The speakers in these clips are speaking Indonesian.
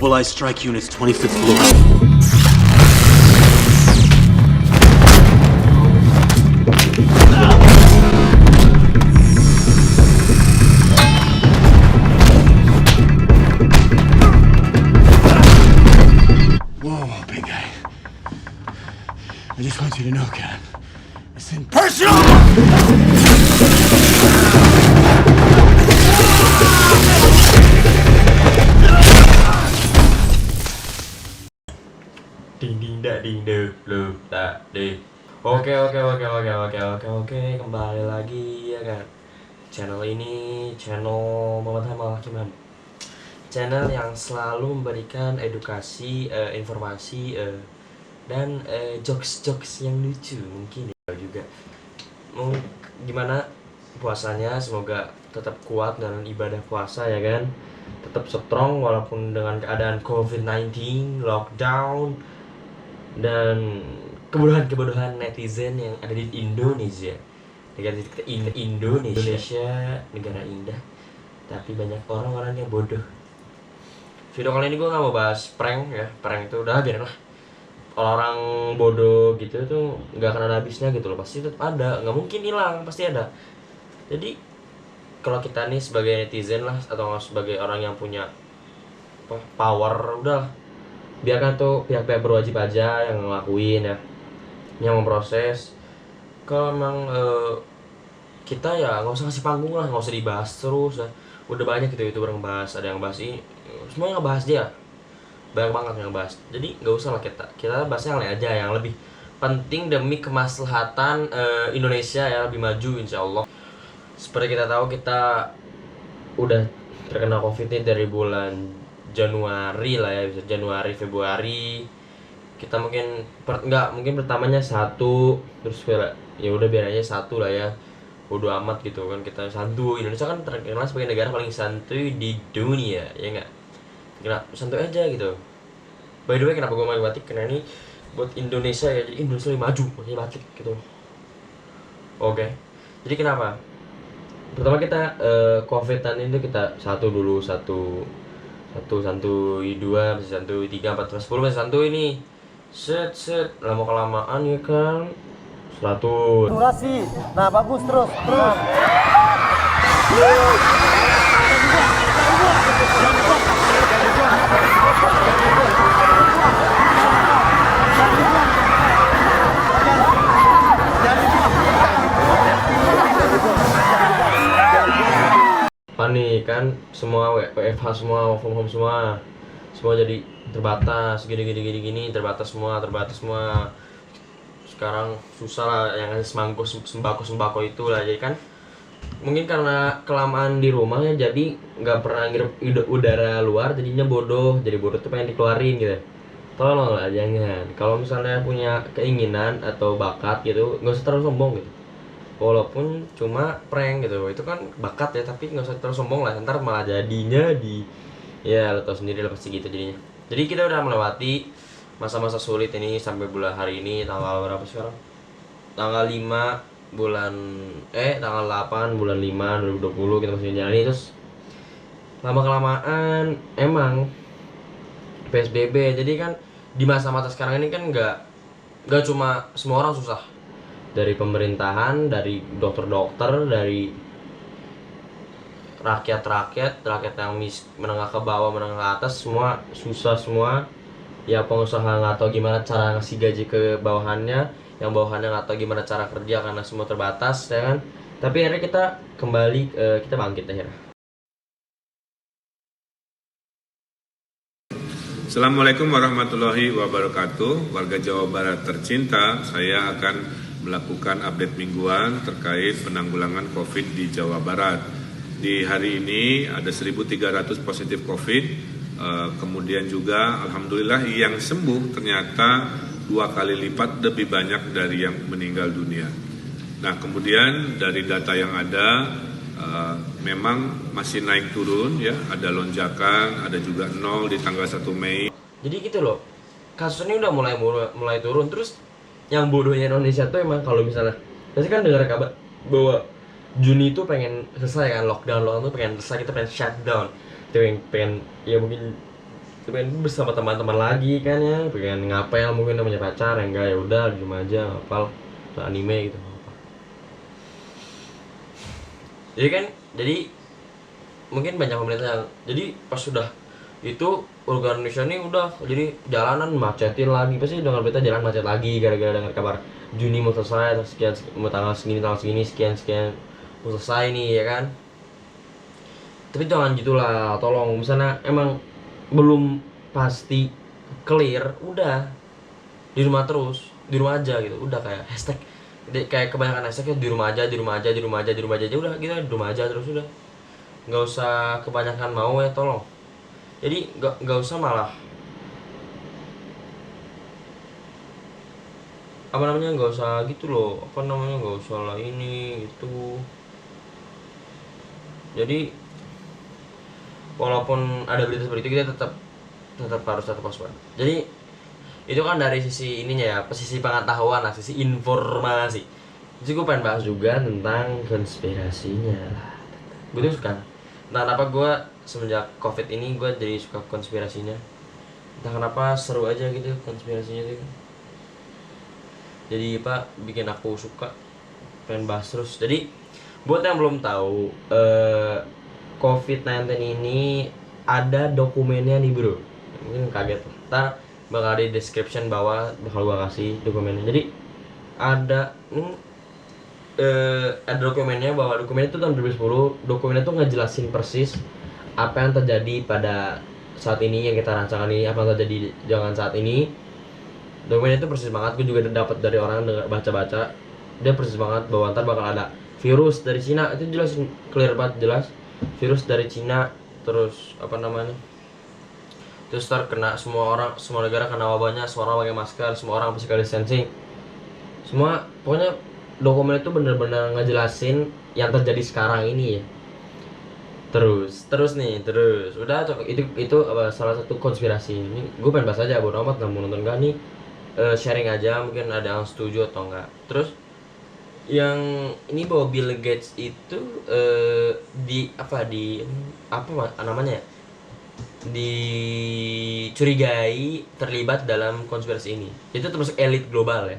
Mobilize strike units 25th floor. Whoa, big guy. I just want you to know, Cat. It's in personal! Ding ding dak ding de lu tak de. Oke, kembali lagi ya kan. Channel ini channel Muhammad Hamal Hakiman. Channel yang selalu memberikan edukasi, informasi dan jokes-jokes yang lucu mungkin ya juga. Gimana puasanya, semoga tetap kuat dalam ibadah puasa ya kan. Tetap strong walaupun dengan keadaan COVID-19, lockdown, dan kebodohan-kebodohan netizen yang ada di Indonesia. Indonesia negara indah, tapi banyak orang-orang yang bodoh. Video kali ini gue gak mau bahas prank ya. Prank itu udah biarin lah. Orang bodoh gitu tuh gak akan ada habisnya gitu loh. Pasti tetap ada, gak mungkin hilang, pasti ada. Jadi kalau kita nih sebagai netizen lah, atau sebagai orang yang punya power, udah biarkan tuh pihak-pihak berwajib aja yang ngelakuin ya, yang memproses. Kalau emang kita ya nggak usah kasih panggung lah, nggak usah dibahas terus ya. Udah banyak gitu youtuber ngebahas, ada yang bahas ini, semuanya ngebahas dia, banyak banget yang ngebahas. Jadi nggak usah lah kita bahasnya yang lain aja, yang lebih penting demi kemaslahatan Indonesia ya, lebih maju insya Allah. Seperti kita tahu, kita udah terkena COVID ini dari bulan Januari lah ya, bisa Januari, Februari. Kita mungkin mungkin pertamanya satu, terus ya udah biar aja satu lah ya, bodo amat gitu kan. Kita santuy, Indonesia kan terkenal sebagai negara paling santuy di dunia ya nggak, kena santuy aja gitu. By the way, kenapa gue mau batik, karena ini buat Indonesia ya, jadi Indonesia lebih maju makanya batik gitu. Oke, jadi kenapa pertama kita COVID-an ini kita santuy 2, bisa santuy 3, 4, 10, bisa santuy ini set lama kelamaan ya kan 100 durasi. Nah, bagus, terus. panik kan, semua WFH semua, work from home semua jadi terbatas gini, terbatas semua. Sekarang susah lah yang sembako itu lah. Jadi kan mungkin karena kelamaan di rumah ya, jadi nggak pernah ngirup udara luar, jadinya bodoh tuh pengen dikeluarin gitu. Tolong lah, jangan. Kalau misalnya punya keinginan atau bakat gitu, nggak usah terlalu sombong gitu. Walaupun cuma prank gitu, itu kan bakat ya, tapi nggak usah terlalu sombong lah, ntar malah jadinya ya lo tau sendiri lah pasti gitu jadinya. Jadi kita udah melewati masa-masa sulit ini sampai bulan hari ini, tanggal berapa sekarang? Tanggal 8 bulan 5 2020 kita masih jalani. Terus lama kelamaan emang PSBB. Jadi kan di masa-masa sekarang ini kan nggak cuma semua orang susah, dari pemerintahan, dari dokter-dokter, dari rakyat yang menengah ke bawah, menengah ke atas, semua susah semua. Ya pengusaha nggak tahu gimana cara ngasih gaji ke bawahannya, yang bawahannya nggak tahu gimana cara kerja karena semua terbatas ya kan. Tapi akhirnya kita kembali, kita bangkit akhirnya. Assalamualaikum warahmatullahi wabarakatuh. Warga Jawa Barat tercinta, saya akan melakukan update mingguan terkait penanggulangan COVID di Jawa Barat. Di hari ini ada 1.300 positif COVID, kemudian juga alhamdulillah yang sembuh ternyata 2 kali lipat lebih banyak dari yang meninggal dunia. Nah, kemudian dari data yang ada memang masih naik turun ya, ada lonjakan, ada juga nol di tanggal 1 Mei. Jadi gitu loh, kasus ini udah mulai turun. Terus yang bodohnya Indonesia tuh emang kalau misalnya pasti kan dengar kabar bahwa Juni itu pengen selesai kan, lockdown tuh pengen selesai, kita pengen shutdown, kita pengen ya mungkin pengen bersama teman-teman lagi kan ya, pengen ngapel mungkin namanya pacar, yang enggak ya udah di rumah aja ngapal anime gitu. Jadi mungkin banyak pemerintah yang jadi pas sudah itu warga Indonesia ini udah jadi jalanan macetin lagi, pasti dengar berita jalan macet lagi gara-gara dengar kabar Juni mau selesai, sekian mau tanggal segini sekian mau selesai nih ya kan. Tapi jangan gitulah, tolong misalnya emang belum pasti clear, udah di rumah terus, di rumah aja gitu, udah kayak hashtag kayak kebanyakan hashtagnya di rumah aja udah gitu, di rumah aja terus udah, nggak usah kebanyakan mau ya tolong. Jadi nggak usah malah nggak usah gitu loh, nggak usah lah ini gitu. Jadi walaupun ada berita seperti itu, kita tetap harus waspada. Jadi itu kan dari sisi ininya ya, sisi pengetahuan lah, sisi informasi. Jadi gue pengen bahas juga tentang konspirasinya lah. Gue tuh suka. Nah, kenapa gue semenjak COVID ini gue jadi suka konspirasinya? Entah kenapa seru aja gitu konspirasinya tuh. Jadi bikin aku suka, pengen bahas terus. Jadi buat yang belum tahu, COVID-19 ini ada dokumennya nih bro, mungkin kaget. Ntar bakal di description bawah bakal gua kasih dokumennya. Jadi ada dokumennya, bahwa dokumennya itu tahun 2010. Dokumennya tuh ngejelasin persis apa yang terjadi pada saat ini yang kita rancangkan ini, apa yang terjadi jangan saat ini. Dokumennya itu persis banget, gue juga dapat dari orang baca-baca, dia persis banget bahwa ntar bakal ada virus dari Cina, itu jelas clear banget, jelas virus dari Cina, terus terus terkena semua negara kena wabahnya, semua orang pakai masker, semua orang physical distancing, semua. Pokoknya dokumen itu bener-bener ngejelasin yang terjadi sekarang ini ya. Terus udah itu salah satu konspirasi. Ini gue pengen bahas aja, bodo amat, mau nonton gak nih, sharing aja, mungkin ada yang setuju atau enggak. Terus yang ini bahwa Bill Gates itu dicurigai terlibat dalam konspirasi ini. Itu termasuk elit global ya.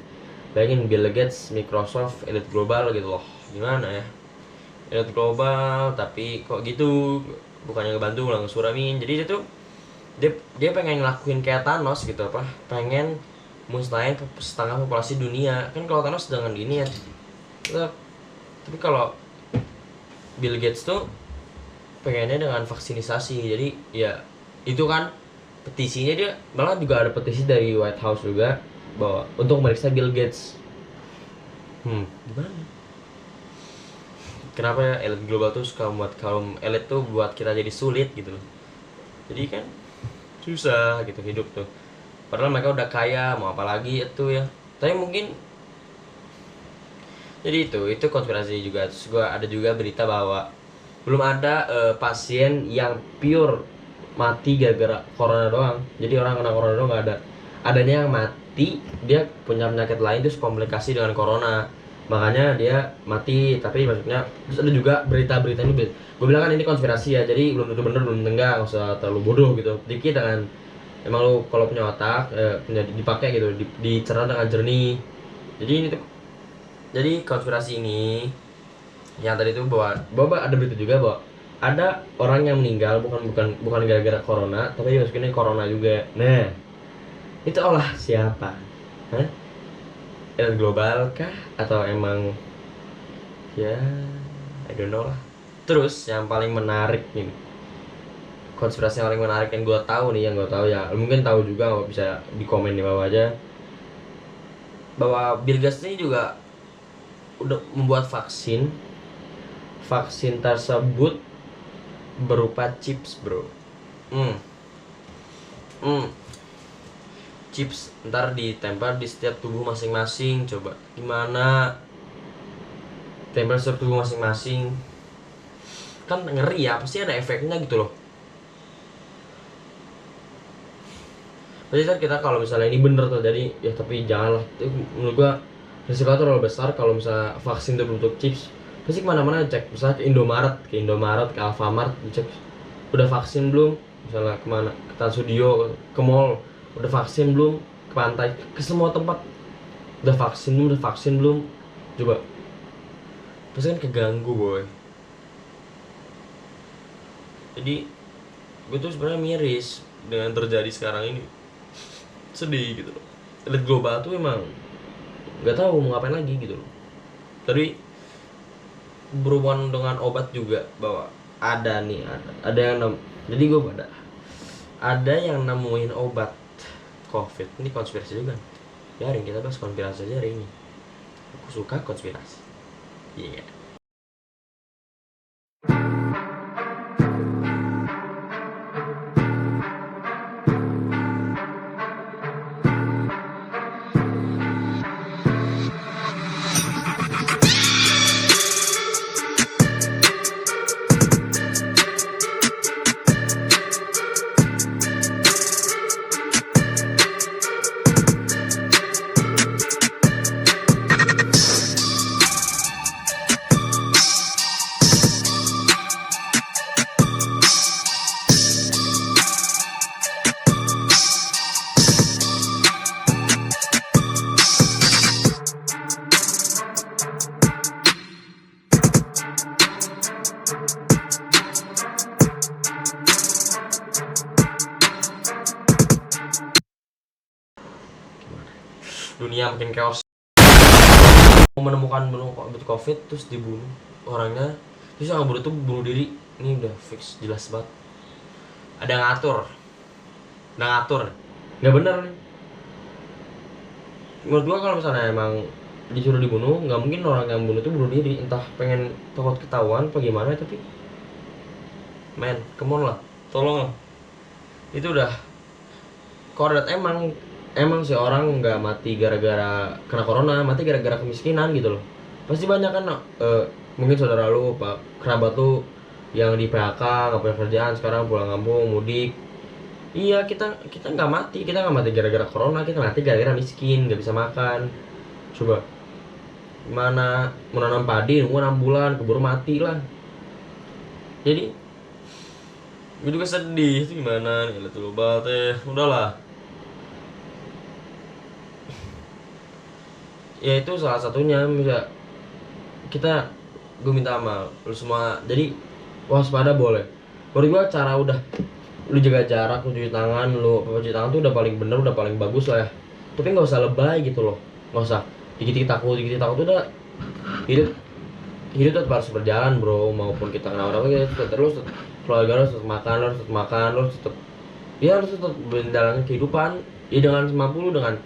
Bayangin Bill Gates, Microsoft, elit global gitu loh. Gimana ya? Elit global tapi kok gitu, bukannya ngebantu malah ngesuramin. Jadi dia pengen ngelakuin kayak Thanos gitu, pengen musnahin setengah populasi dunia. Kan kalau Thanos dengan gini ya. Tapi kalau Bill Gates tuh pengennya dengan vaksinisasi. Jadi ya itu kan petisinya, dia malah juga ada petisi dari White House juga bahwa untuk memeriksa Bill Gates. Gimana? Kenapa ya elit global tuh suka membuat kaum elit tuh buat kita jadi sulit gitu loh. Jadi kan susah gitu hidup tuh. Padahal mereka udah kaya, mau apa lagi itu ya. Tapi mungkin jadi itu konspirasi juga. Terus ada juga berita bahwa belum ada pasien yang pure mati gara-gara corona doang. Jadi orang kena corona doang nggak ada. Adanya yang mati, dia punya penyakit lain terus komplikasi dengan corona, makanya dia mati. Tapi maksudnya terus ada juga berita-berita ini, gue bilang kan ini konspirasi ya, jadi belum tentu bener belum tentu enggak, nggak usah terlalu bodoh gitu. Dikit dengan emang lu kalau punya otak punya dipakai gitu, dicerna dengan jernih. Jadi ini tuh, jadi konspirasi ini yang tadi itu bahwa ada berita juga bahwa ada orang yang meninggal bukan gara-gara corona, tapi masukinnya corona juga. Nah, itu olah siapa? Elit global kah? Atau emang ya I don't know lah. Terus yang paling menarik nih, konspirasi yang paling menarik yang gue tahu ya, mungkin tahu juga, nggak bisa di komen di bawah aja, bahwa Bill Gates ini juga udah membuat vaksin tersebut berupa chips bro. Chips ntar ditempel di setiap tubuh masing-masing. Coba gimana tempel setiap tubuh masing-masing, kan ngeri ya, pasti ada efeknya gitu loh. Pasti kan kita kalau misalnya ini bener terjadi ya, tapi janganlah. Menurut gua risiko terlalu besar kalau misalnya vaksin itu bentuk chips. Pasti kemana-mana cek, misalnya ke Indomaret, ke Alfamart, cek udah vaksin belum, misalnya kemana, ke Trans Studio, ke mall, udah vaksin belum, ke pantai, ke semua tempat udah vaksin belum, coba pasti kan keganggu boy. Jadi gue tuh sebenarnya miris dengan terjadi sekarang ini, sedih gitu loh. Elit global tuh emang nggak tahu mau ngapain lagi gitu loh. Tadi berhubungan dengan obat juga, bahwa ada yang jadi gue ada yang nemuin obat COVID. Ini konspirasi juga. Biarin kita bahas konspirasi aja hari ini. Aku suka konspirasi. Iya. Yeah. Dunia makin chaos. Menemukan obat COVID terus dibunuh orangnya, terus yang bunuh tuh bunuh diri. Ini udah fix, jelas banget ada ngatur, nggak bener nih menurut gua. Kalau misalnya emang disuruh dibunuh, nggak mungkin orang yang bunuh tuh bunuh diri, entah pengen takut ketahuan apa gimana. Tapi men, come on lah, tolong lah. Itu udah koordinat. Emang sih orang nggak mati gara-gara kena corona, mati gara-gara kemiskinan gitu loh. Pasti banyak kan mungkin saudara lu, pak kerabat lu yang di PHK, nggak punya kerjaan, sekarang pulang kampung mudik. Iya, kita nggak mati gara-gara corona, kita mati gara-gara miskin, nggak bisa makan. Coba gimana mau nanam padi nunggu 6 bulan, keburu mati lah. Jadi gue juga sedih, itu gimana nih, lihat dulu teh, udahlah. Ya itu salah satunya, bisa gue minta sama lu semua, jadi waspada boleh. Menurut gue cara udah lu jaga jarak, lu cuci tangan, cuci tangan tuh udah paling bener, udah paling bagus lah ya. Tapi nggak usah lebay gitu loh, nggak usah dikit-dikit takut tuh udah. Hidup tetap harus berjalan bro, maupun kita kenapa kita terus keluarga harus tetap makan, harus tetap menjalankan kehidupan ya dengan semampu lu, dengan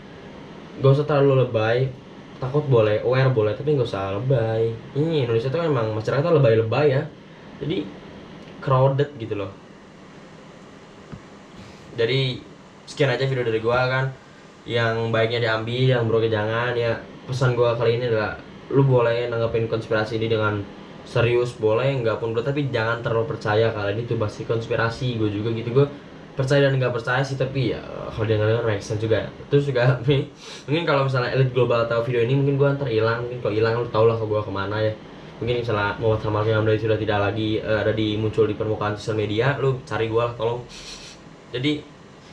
gak usah terlalu lebay. Takut boleh, aware boleh, tapi nggak usah lebay. Ini Indonesia tuh emang masyarakat lebay-lebay ya, jadi crowded gitu loh. Jadi sekian aja video dari gua kan, yang baiknya diambil, yang buruknya jangan ya. Pesan gua kali ini adalah lu boleh nanggapin konspirasi ini dengan serius, boleh nggak pun bro, tapi jangan terlalu percaya kalau ini tuh pasti konspirasi. Gue juga gitu, gue percaya dan nggak percaya sih, tapi ya kalau dia nggak make sense juga. Terus juga mungkin kalau misalnya elit global tahu video ini, mungkin gue ntar hilang. Mungkin kalau hilang lu tau lah kalau gue kemana ya. Mungkin misalnya Muhammad Samal Hamdani sudah tidak lagi ada muncul di permukaan sosial media, lu cari gue lah tolong. Jadi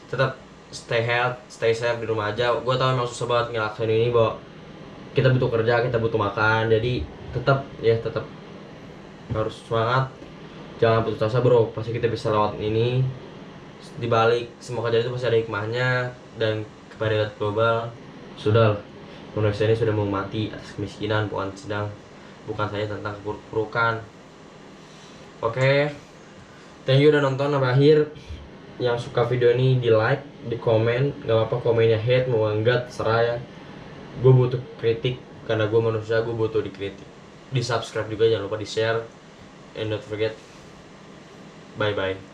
tetap stay healthy, stay safe di rumah aja. Gue tahu emang susah banget ngelaksain ini, bahwa kita butuh kerja, kita butuh makan. Jadi tetap harus semangat, jangan putus asa bro. Pasti kita bisa lewat ini. Di balik semua kejadian itu pasti ada hikmahnya. Dan kepada elit global, sudah Indonesia ini sudah mau mati atas kemiskinan, bukan saja tentang keburukan. Oke, thank you udah nonton sampai akhir. Yang suka video ini di like, di komen, nggak apa-apa komennya hate mau enggak terserah ya. Gue butuh kritik, karena gue manusia, gue butuh dikritik. Di subscribe juga, jangan lupa di share, and don't forget, bye bye.